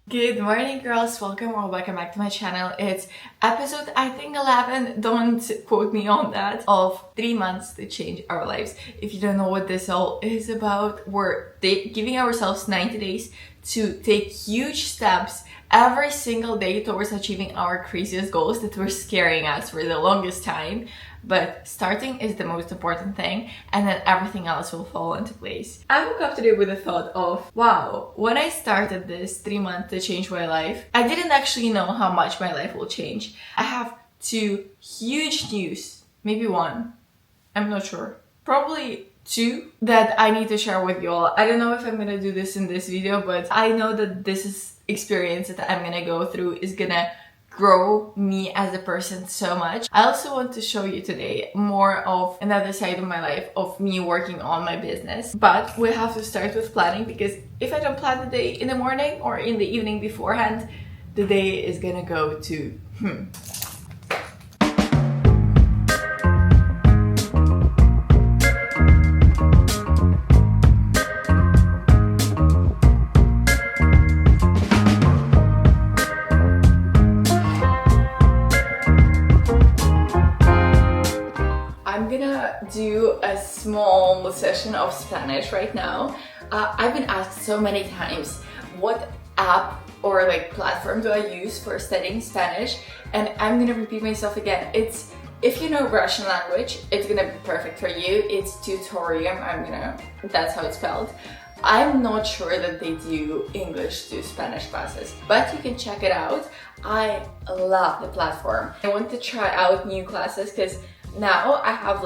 Good morning, girls. Welcome or welcome back to my channel. It's episode, I think 11, don't quote me on that, of 3 months to change our lives. If you don't know what this all is about, we're giving ourselves 90 days to take huge steps every single day towards achieving our craziest goals that were scaring us for the longest time. But starting is the most important thing, and then everything else will fall into place. I woke up today with the thought of, wow, when I started this 3 months to change my life, I didn't actually know how much my life will change. I have 2 huge news, maybe 1, I'm not sure, probably 2 that I need to share with you all. I don't know if I'm gonna do this in this video, but I know that this experience that I'm gonna go through is gonna grow me as a person so much. I also want to show you today more of another side of my life, of me working on my business. But we have to start with planning, because if I don't plan the day in the morning or in the evening beforehand, the day is gonna go to do a small session of Spanish right now. I've been asked so many times what app or platform do I use for studying Spanish, and I'm gonna repeat myself again. It's, if you know Russian language, it's gonna be perfect for you. It's Tutorium. That's how it's spelled. I'm not sure that they do English to Spanish classes, but you can check it out. I love the platform. I want to try out new classes because now I have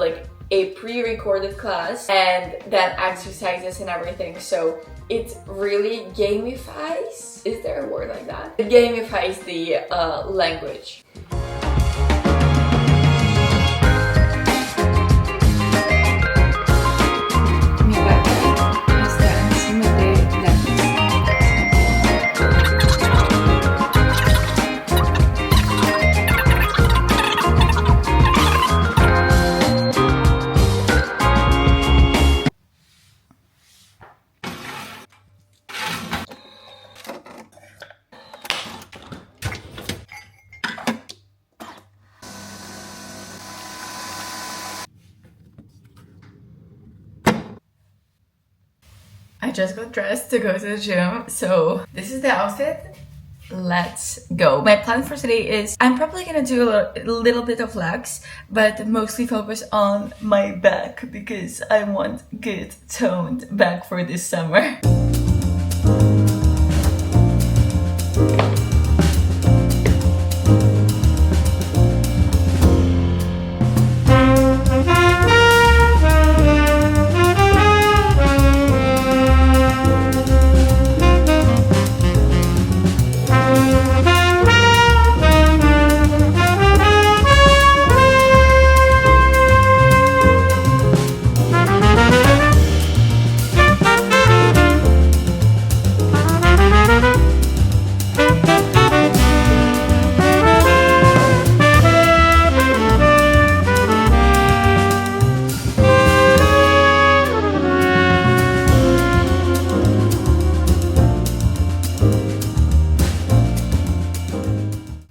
a pre-recorded class and then exercises and everything, so it really gamifies, is there a word like that? It gamifies the language. I just got dressed to go to the gym, so this is the outfit. Let's go. My plan for today is I'm probably gonna do a little bit of legs, but mostly focus on my back because I want good toned back for this summer.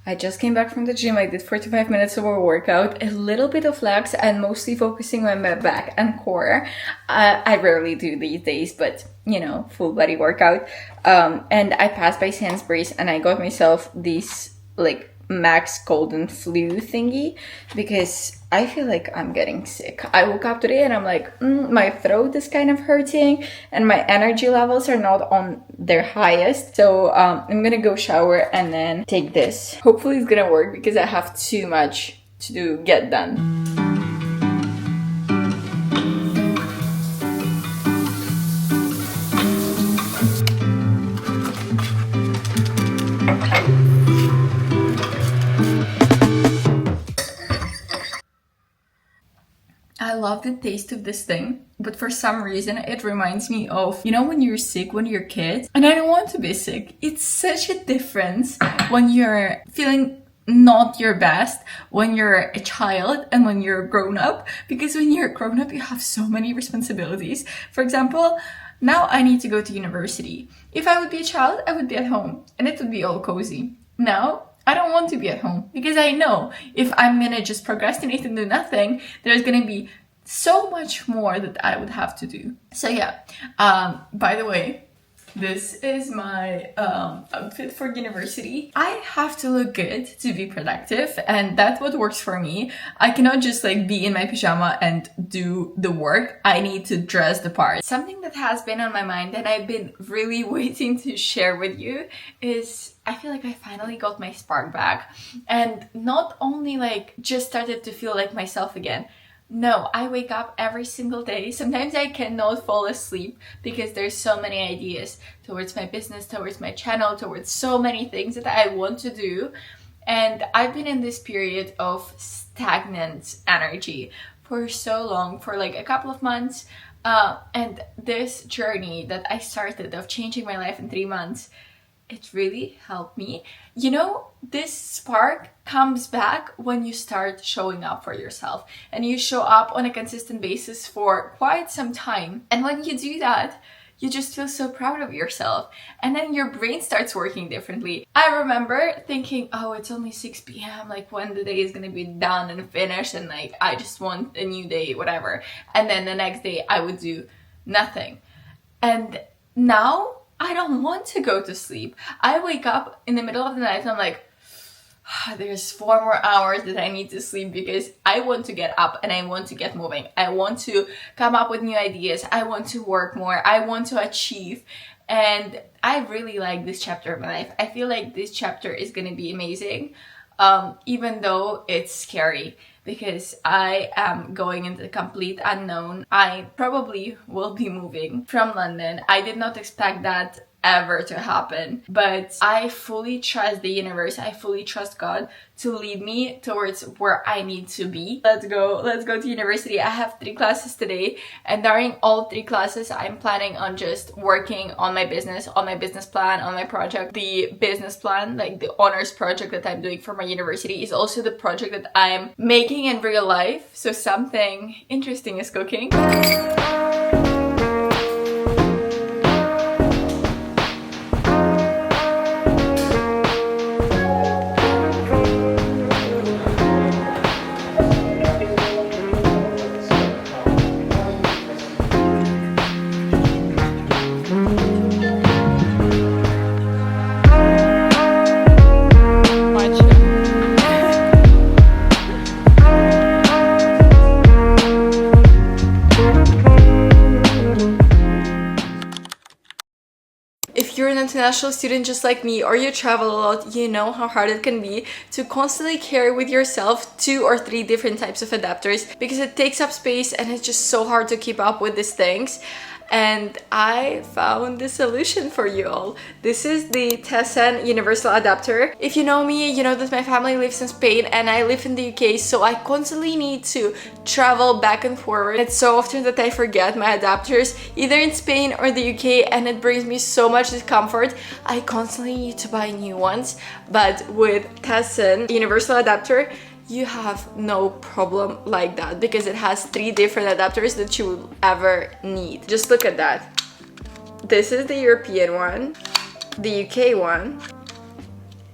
I just came back from the gym. I did 45 minutes of a workout, a little bit of legs, and mostly focusing on my back and core. I rarely do these days, but full body workout. And I passed by Sainsbury's and I got myself this Max cold and flu thingy because I feel like I'm getting sick. I woke up today and I'm like, my throat is kind of hurting and my energy levels are not on their highest. So I'm gonna go shower and then take this. Hopefully it's gonna work because I have too much to get done. I love the taste of this thing, but for some reason it reminds me of, when you're sick when you're a kid, and I don't want to be sick. It's such a difference when you're feeling not your best when you're a child and when you're grown up, because when you're grown up you have so many responsibilities. For example, Now I need to go to university. If I would be a child, I would be at home and it would be all cozy. Now, I don't want to be at home because I know if I'm gonna just procrastinate and do nothing, there's gonna be so much more that I would have to do. So yeah, by the way, this is my outfit for university. I have to look good to be productive, and that's what works for me. I cannot just like be in my pajama and do the work. I need to dress the part. Something that has been on my mind and I've been really waiting to share with you is I feel like I finally got my spark back, and not only like just started to feel like myself again. No, I wake up every single day. Sometimes I cannot fall asleep because there's so many ideas towards my business, towards my channel, towards so many things that I want to do. And I've been in this period of stagnant energy for so long, for like a couple of months. And this journey that I started of changing my life in 3 months, it really helped me. You know, this spark comes back when you start showing up for yourself and you show up on a consistent basis for quite some time. And when you do that, you just feel so proud of yourself, and then your brain starts working differently. I remember thinking, oh, it's only 6 p.m. like when the day is gonna be done and finished, and like I just want a new day, whatever. And then the next day I would do nothing. And now I don't want to go to sleep. I wake up in the middle of the night and I'm like, there's 4 more hours that I need to sleep because I want to get up and I want to get moving. I want to come up with new ideas. I want to work more. I want to achieve. And I really like this chapter of my life. I feel like this chapter is going to be amazing, even though it's scary, because I am going into the complete unknown. I probably will be moving from London. I did not expect that ever to happen, but I fully trust the universe. I fully trust God to lead me towards where I need to be. Let's go to university. I have 3 classes today, and during all 3 classes I'm planning on just working on my business plan, on my project. The business plan, like the honors project that I'm doing for my university, is also the project that I'm making in real life, so something interesting is cooking. If you're an international student just like me, or you travel a lot, you know how hard it can be to constantly carry with yourself 2 or 3 different types of adapters, because it takes up space and it's just so hard to keep up with these things. And I found the solution for you all. This is the Tessan universal adapter. If you know me, you know that my family lives in Spain and I live in the UK, so I constantly need to travel back and forward. It's so often that I forget my adapters, either in Spain or the UK, and it brings me so much discomfort. I constantly need to buy new ones, but with Tessan universal adapter, you have no problem like that, because it has 3 different adapters that you will ever need. Just look at that. This is the European one, the UK one,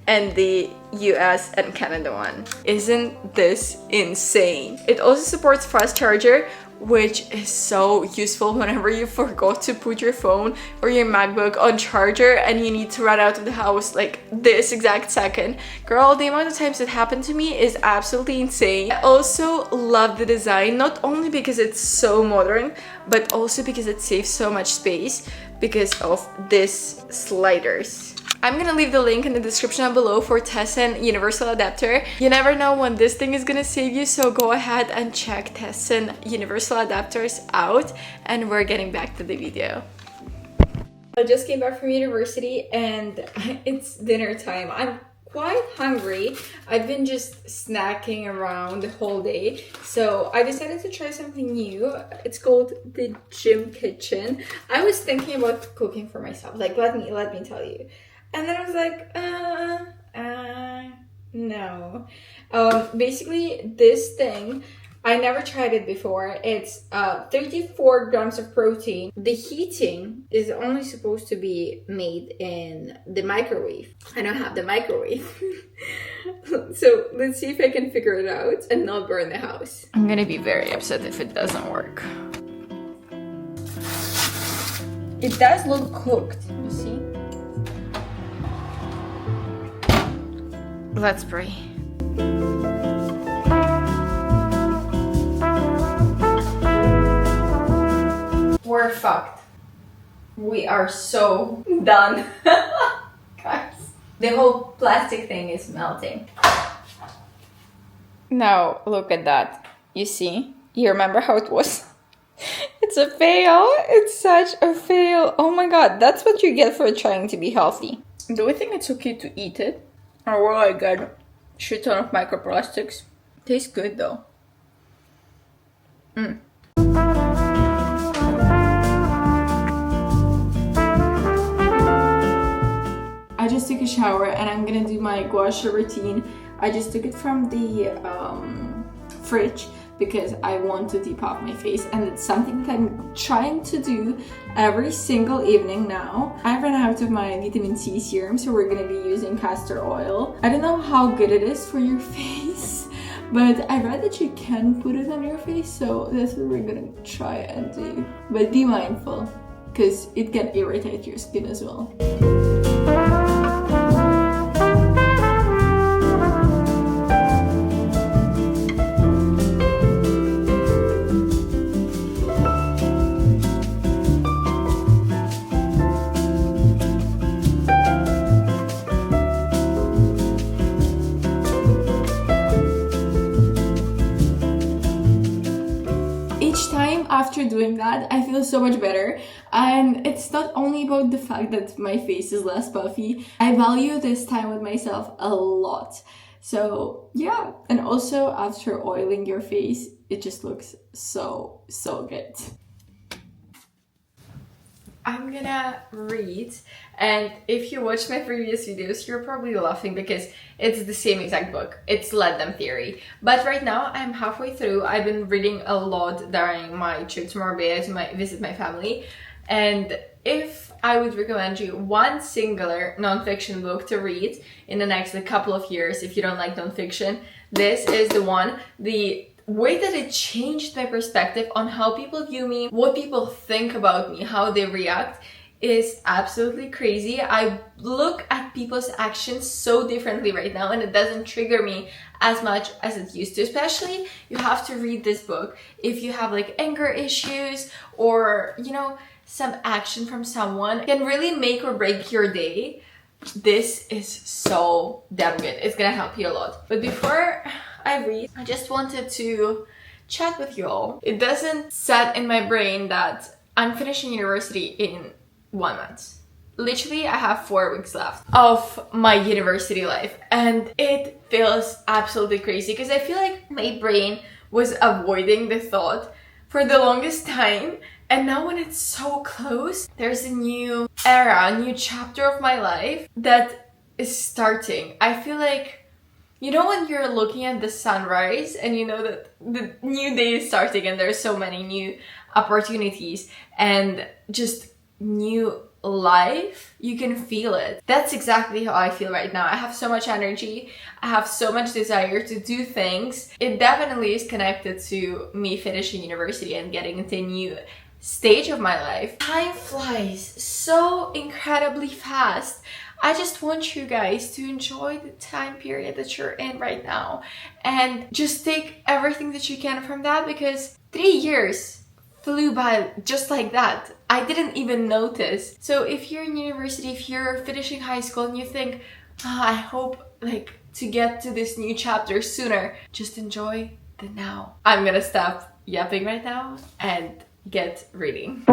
and the US and Canada one. Isn't this insane? It also supports fast charger, which is so useful whenever you forgot to put your phone or your MacBook on charger and you need to run out of the house like this exact second. Girl, the amount of times it happened to me is absolutely insane. I also love the design, not only because it's so modern, but also because it saves so much space because of these sliders. I'm gonna leave the link in the description down below for Tessan universal adapter. You never know when this thing is gonna save you, so go ahead and check Tessan universal adapters out, and we're getting back to the video. I just came back from university and it's dinner time. I'm quite hungry. I've been just snacking around the whole day, so I decided to try something new. It's called the Gym Kitchen. I was thinking about cooking for myself, like let me tell you. And then I was like, no. Basically, this thing, I never tried it before. It's 34 grams of protein. The heating is only supposed to be made in the microwave. I don't have the microwave. So let's see if I can figure it out and not burn the house. I'm gonna be very upset if it doesn't work. It does look cooked, you see? Let's pray. We're fucked. We are so done. Guys, the whole plastic thing is melting. Now, look at that. You see? You remember how it was? It's a fail. It's such a fail. Oh my god, that's what you get for trying to be healthy. Do I think it's okay to eat it? Or will I get a shit ton of microplastics? Tastes good though. I just took a shower and I'm gonna do my gua sha routine. I just took it from the fridge because I want to depuff my face, and it's something that I'm trying to do every single evening now. I ran out of my vitamin C serum, so we're gonna be using castor oil. I don't know how good it is for your face, but I read that you can put it on your face, so that's what we're gonna try and do. But be mindful, because it can irritate your skin as well. After doing that, I feel so much better, and it's not only about the fact that my face is less puffy. I value this time with myself a lot. So yeah, and also after oiling your face, it just looks so good. I'm gonna read, and if you watch my previous videos, you're probably laughing because it's the same exact book. It's Let Them Theory. But right now, I'm halfway through. I've been reading a lot during my trip to Marbella to visit my family. And if I would recommend you one singular nonfiction book to read in the next couple of years, if you don't like nonfiction, this is the one. The way that it changed my perspective on how people view me, what people think about me, how they react, is absolutely crazy. I look at people's actions so differently right now, and it doesn't trigger me as much as it used to. Especially, you have to read this book if you have like anger issues, or you know, some action from someone can really make or break your day. This is so damn good. It's gonna help you a lot. But before I read, I just wanted to chat with you all. It doesn't set in my brain that I'm finishing university in 1 month. Literally, I have 4 weeks left of my university life, and it feels absolutely crazy because I feel like my brain was avoiding the thought for the longest time, and now when it's so close, there's a new era, a new chapter of my life that is starting. I feel like, you know, when you're looking at the sunrise and you know that the new day is starting and there's so many new opportunities and just new life, you can feel it. That's exactly how I feel right now. I have so much energy. I have so much desire to do things. It definitely is connected to me finishing university and getting into a new stage of my life. Time flies so incredibly fast. I just want you guys to enjoy the time period that you're in right now and just take everything that you can from that, because 3 years flew by just like that. I didn't even notice. So if you're in university, if you're finishing high school and you think, I hope like to get to this new chapter sooner, just enjoy the now. I'm gonna stop yapping right now and get reading.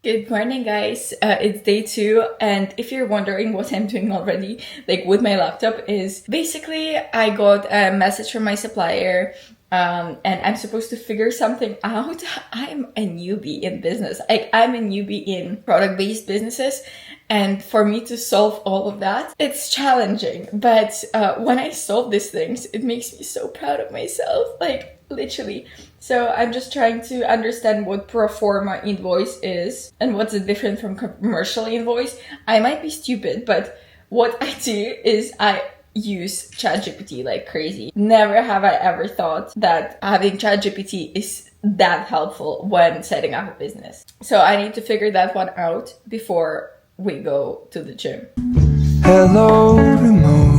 Good morning, guys. It's day 2, and if you're wondering what I'm doing already, like with my laptop, is basically I got a message from my supplier, and I'm supposed to figure something out. I'm a newbie in business. I'm a newbie in product-based businesses, and for me to solve all of that, it's challenging. But when I solve these things, it makes me so proud of myself, like literally. So I'm just trying to understand what pro forma invoice is and what's it different from commercial invoice. I might be stupid, but what I do is I use ChatGPT like crazy. Never have I ever thought that having ChatGPT is that helpful when setting up a business. So I need to figure that one out before we go to the gym. Hello, Ramona.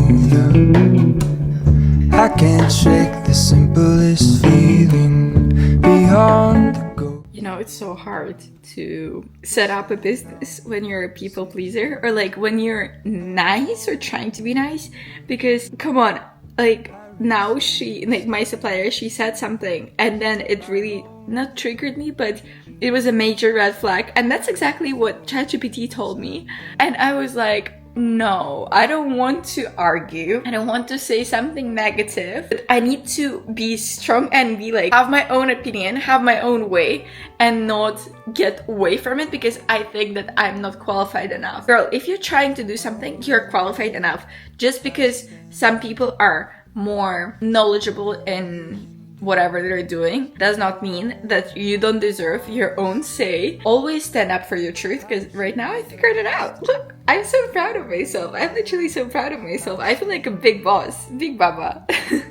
I can't shake the simplest feeling beyond the go. You know, it's so hard to set up a business when you're a people pleaser, or like when you're nice or trying to be nice, because come on, like now my supplier, she said something and then it really not triggered me, but it was a major red flag, and that's exactly what ChatGPT told me. And I was like, no, I don't want to argue. I don't want to say something negative. But I need to be strong and be like, have my own opinion, have my own way, and not get away from it because I think that I'm not qualified enough. Girl, if you're trying to do something, you're qualified enough. Just because some people are more knowledgeable in whatever they're doing does not mean that you don't deserve your own say. Always stand up for your truth, because right now I figured it out. Look, I'm so proud of myself. I'm literally so proud of myself. I feel like a big boss, big baba.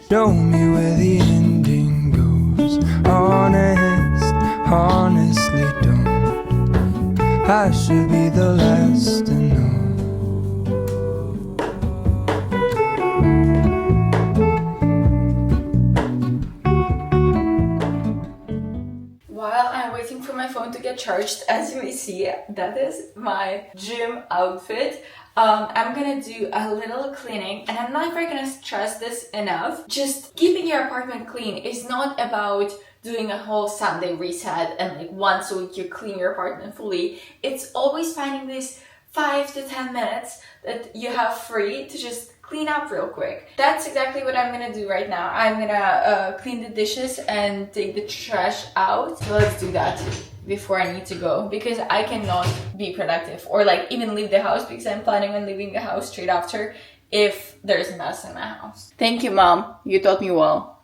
Show me where the ending goes. Honestly don't. I should be the last to know. While I'm waiting for my phone to get charged, as you may see, that is my gym outfit. I'm gonna do a little cleaning, and I'm never gonna stress this enough. Just keeping your apartment clean is not about doing a whole Sunday reset and like once a week you clean your apartment fully. It's always finding these 5 to 10 minutes that you have free to just clean up real quick. That's exactly what I'm gonna do right now. I'm gonna clean the dishes and take the trash out. So let's do that before I need to go, because I cannot be productive or like even leave the house, because I'm planning on leaving the house straight after if there's a mess in my house. Thank you, Mom. You taught me well.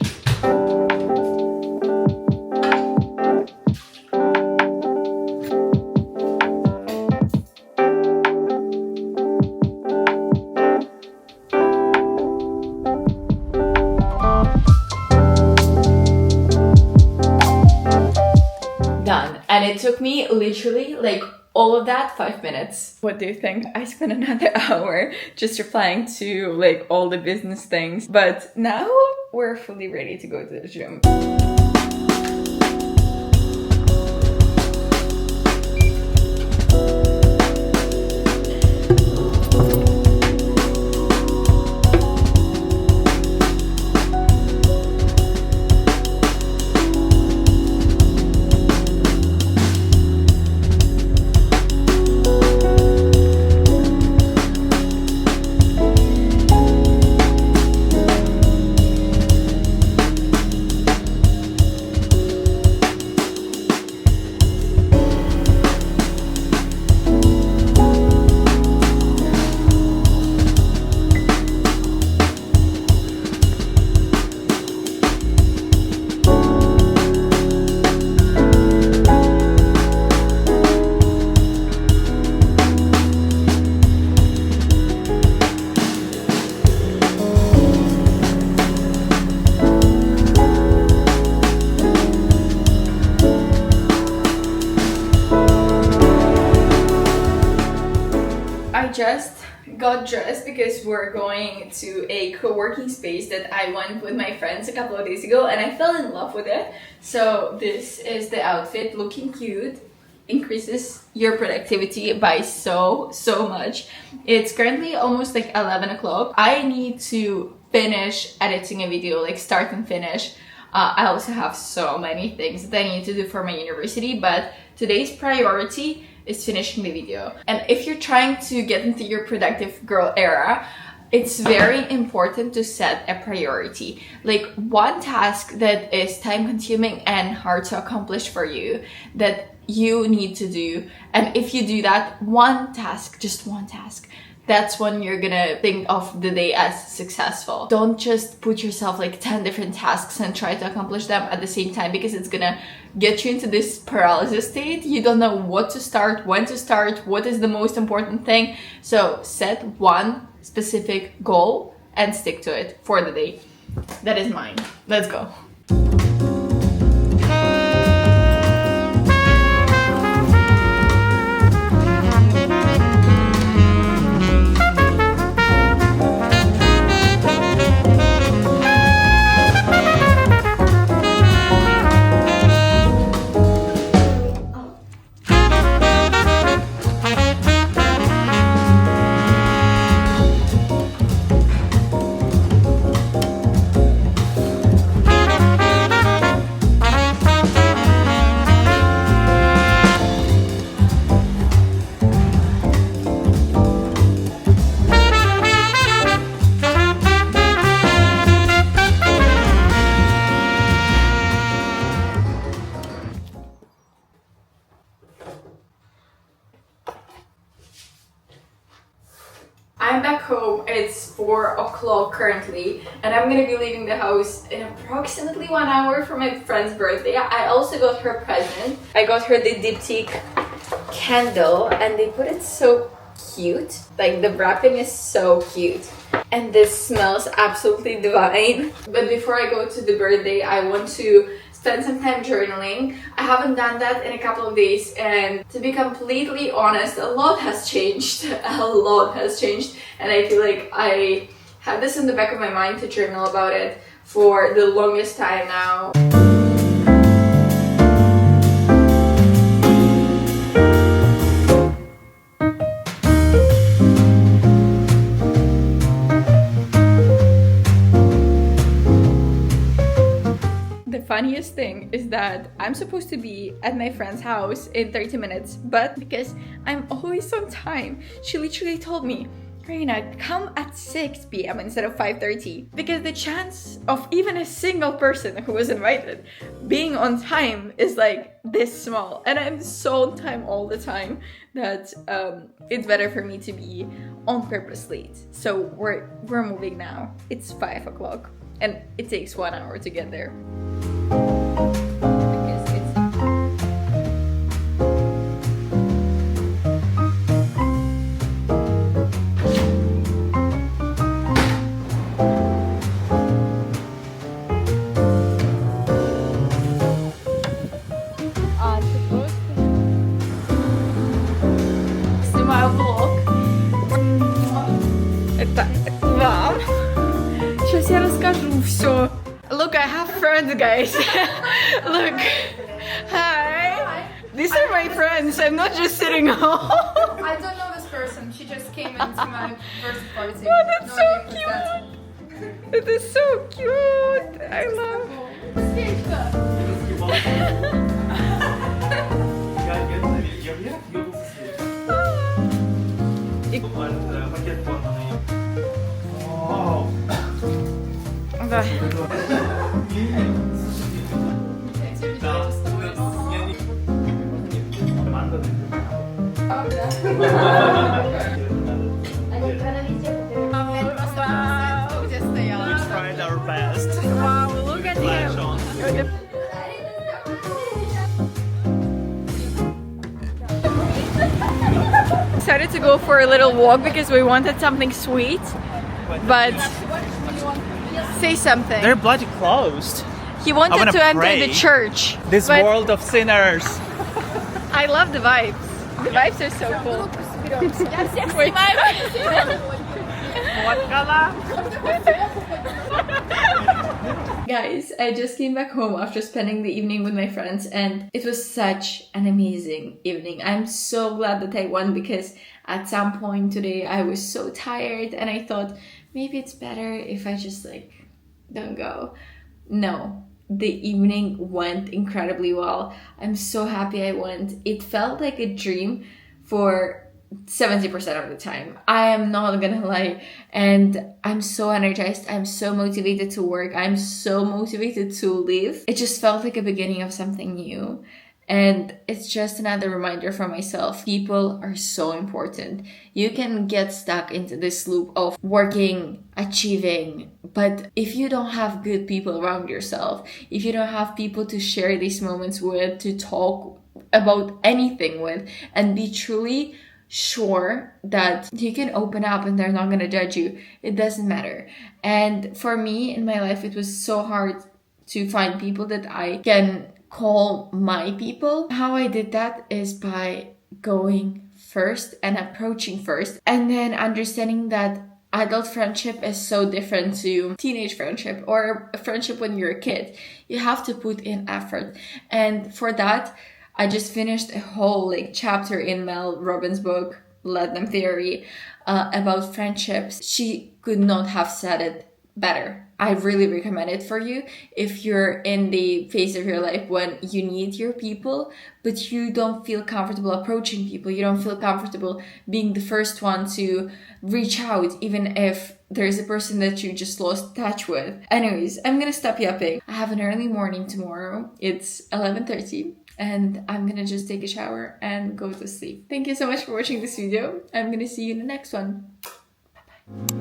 And it took me literally like all of that 5 minutes. What do you think? I spent another hour just replying to like all the business things. But now we're fully ready to go to the gym. Just got dressed because we're going to a co-working space that I went with my friends a couple of days ago, and I fell in love with it. So this is the outfit, looking cute, increases your productivity by so much. It's currently almost like 11 o'clock. I need to finish editing a video, like start and finish. I also have so many things that I need to do for my university, but today's priority is finishing the video. And if you're trying to get into your productive girl era, it's very important to set a priority. Like one task that is time consuming and hard to accomplish for you that you need to do. And if you do that one task, just one task, that's when you're gonna think of the day as successful. Don't just put yourself like 10 different tasks and try to accomplish them at the same time, because it's gonna get you into this paralysis state. You don't know what to start, when to start, what is the most important thing. So set one specific goal and stick to it for the day. That is mine. Let's go. I'm back home, it's 4 o'clock currently, and I'm gonna be leaving the house in approximately 1 hour for my friend's birthday. I also got her present. I got her the diptyque candle, and they put it so cute. Like the wrapping is so cute. And this smells absolutely divine. But before I go to the birthday, I want to spend some time journaling. I haven't done that in a couple of days, and to be completely honest, a lot has changed. A lot has changed, and I feel like I had this in the back of my mind to journal about it for the longest time now. Funniest thing is that I'm supposed to be at my friend's house in 30 minutes, but because I'm always on time, she literally told me, Karina, come at 6 p.m. instead of 5:30, because the chance of even a single person who was invited being on time is like this small, and I'm so on time all the time that it's better for me to be on purpose late. So we're moving now. It's 5 o'clock and it takes 1 hour to get there. Снимаю влог. Это вам. Сейчас я расскажу все. Look, I have friends, guys. Look. Hi. These are my friends. I'm not just sitting home. I don't know this person. She just came into my first party. Oh, that's so cute. It is so cute. I love Tried our best. Wow, look at him. Decided to go for a little walk because we wanted something sweet, but say something. They're bloody closed. He wanted wanna to enter pray. the church. This but world of sinners. I love the vibes. The vibes are so cool. Wait. Guys, I just came back home after spending the evening with my friends, and it was such an amazing evening. I'm so glad that I won, because at some point today I was so tired and I thought maybe it's better if I just like don't go. No, the evening went incredibly well. I'm so happy I went. It felt like a dream for 70% of the time. I am not gonna lie. And I'm so energized. I'm so motivated to work. I'm so motivated to live. It just felt like a beginning of something new. And it's just another reminder for myself. People are so important. You can get stuck into this loop of working, achieving, but if you don't have good people around yourself, if you don't have people to share these moments with, to talk about anything with, and be truly sure that you can open up and they're not going to judge you, it doesn't matter. And for me in my life, it was so hard to find people that I can call my people. How I did that is by going first and approaching first, and then understanding that adult friendship is so different to teenage friendship or a friendship when you're a kid. You have to put in effort, and for that I just finished a whole chapter in Mel Robbins' book Let Them Theory about friendships. She could not have said it better. I really recommend it for you if you're in the phase of your life when you need your people, but you don't feel comfortable approaching people. You don't feel comfortable being the first one to reach out, even if there's a person that you just lost touch with. Anyways, I'm gonna stop yapping. I have an early morning tomorrow. It's 11:30. And I'm gonna just take a shower and go to sleep. Thank you so much for watching this video. I'm gonna see you in the next one. Bye-bye.